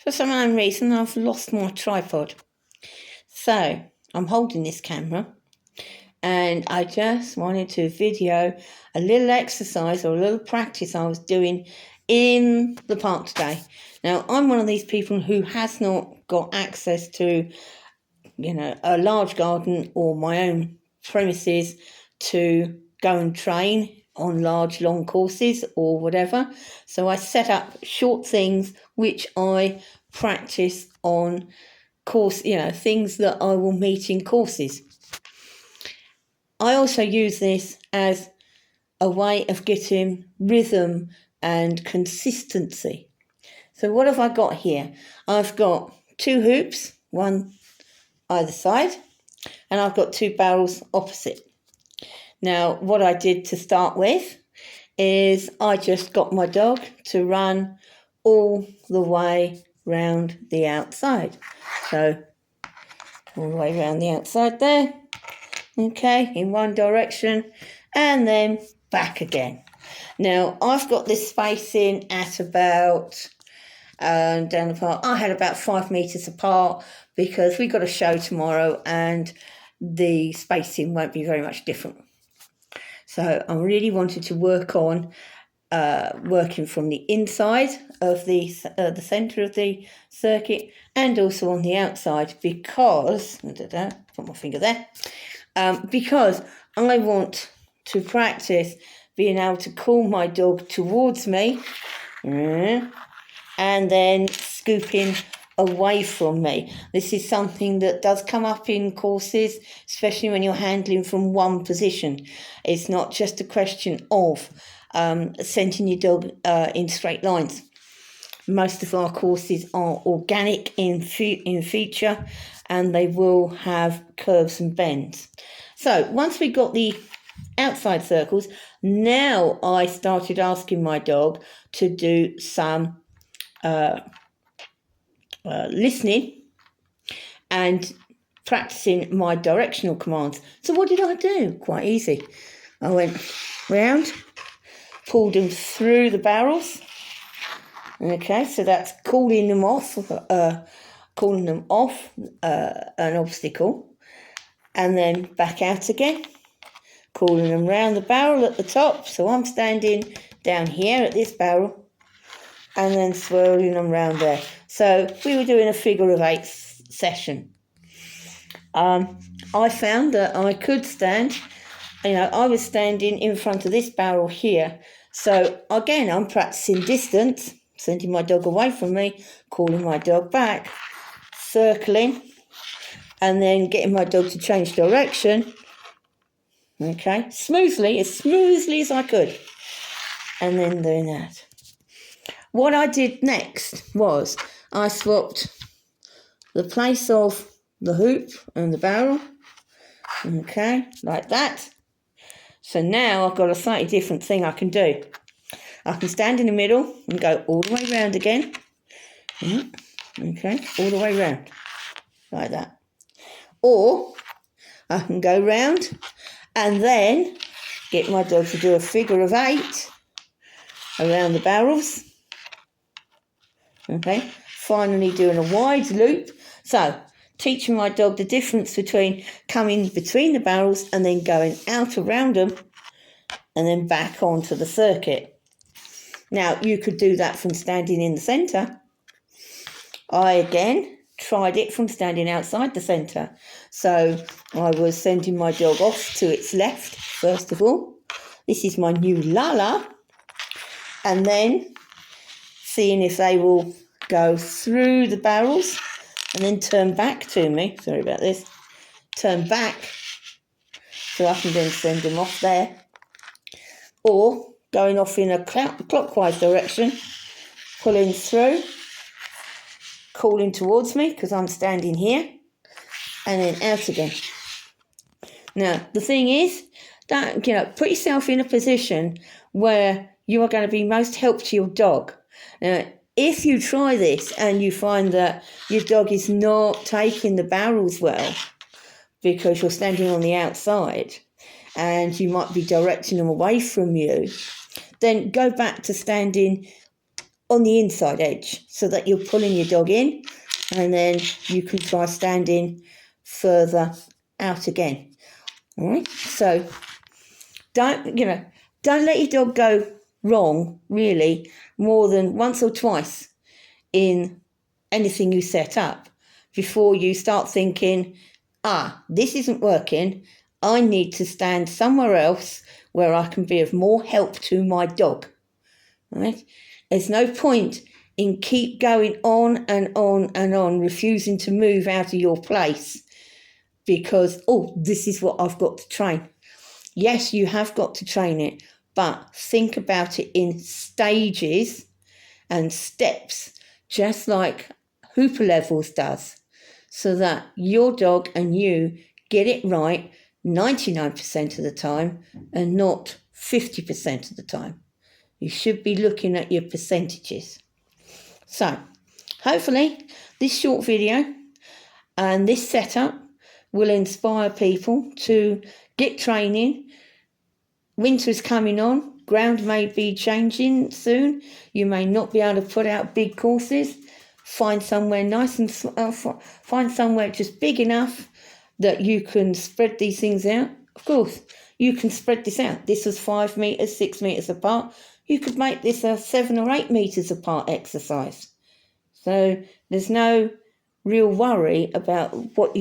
For some unknown reason, I've lost my tripod. So I'm holding this camera and I just wanted to video a little exercise or a little practice I was doing in the park today. Now, I'm one of these people who has not got access to, a large garden or my own premises to go and train on large, long courses or whatever. So I set up short things which I practice on course, things that I will meet in courses. I also use this as a way of getting rhythm and consistency. So what have I got here? I've got 2 hoops, one either side, and I've got 2 barrels opposite. Now, what I did to start with is I just got my dog to run all the way round the outside. So, all the way around the outside there, okay, in one direction, and then back again. Now, I've got this spacing at about, down the park, I had about 5 metres apart because we've got a show tomorrow and the spacing won't be very much different. So I really wanted to work on working from the inside of the centre of the circuit and also on the outside because, put my finger there, because I want to practice being able to call my dog towards me and then scooping away from me. This is something that does come up in courses, especially when you're handling from one position. It's not just a question of sending your dog in straight lines. Most of our courses are organic in feature and they will have curves and bends. So once we got the outside circles, now I started asking my dog to do some listening and practicing my directional commands. So what did I do? Quite easy. I went round, pulled them through the barrels. Okay, so that's calling them off an obstacle, and then back out again, calling them round the barrel at the top. So I'm standing down here at this barrel and then swirling them round there. So we were doing a figure of 8 session. I found that I could stand, I was standing in front of this barrel here. So again, I'm practicing distance, sending my dog away from me, calling my dog back, circling, and then getting my dog to change direction. Okay, as smoothly as I could. And then doing that. What I did next was I swapped the place of the hoop and the barrel, okay, like that. So now I've got a slightly different thing I can do. I can stand in the middle and go all the way round again, okay, all the way round, like that. Or I can go round and then get my dog to do a figure of 8 around the barrels. Okay, finally doing a wide loop. So, teaching my dog the difference between coming between the barrels and then going out around them and then back onto the circuit. Now, you could do that from standing in the centre. I, again, tried it from standing outside the centre. So, I was sending my dog off to its left, first of all. This is my new Lala. And then seeing if they will go through the barrels and then turn back to me. Sorry about this. Turn back so I can then send them off there. Or going off in a clockwise direction, pulling through, calling towards me because I'm standing here, and then out again. Now, the thing is that, put yourself in a position where you are going to be most help to your dog. Now, if you try this and you find that your dog is not taking the barrels well because you're standing on the outside and you might be directing them away from you, then go back to standing on the inside edge so that you're pulling your dog in, and then you can try standing further out again. All right, so don't let your dog go wrong really more than once or twice in anything you set up before you start thinking, this isn't working, I need to stand somewhere else where I can be of more help to my dog. All right, there's no point in keep going on and on and on, refusing to move out of your place because, this is what I've got to train. Yes, you have got to train it, but think about it in stages and steps, just like Hooperlevels does, so that your dog and you get it right 99% of the time and not 50% of the time. You should be looking at your percentages. So, hopefully, this short video and this setup will inspire people to get training. Winter is coming on. Ground may be changing soon. You may not be able to put out big courses. Find somewhere nice and find somewhere just big enough that you can spread these things out. Of course, you can spread this out. This was 5 meters, 6 meters apart. You could make this a 7 or 8 meters apart exercise. So there's no real worry about whether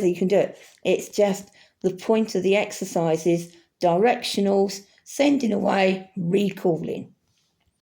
you can do it. It's just the point of the exercise is directionals, sending away, recalling.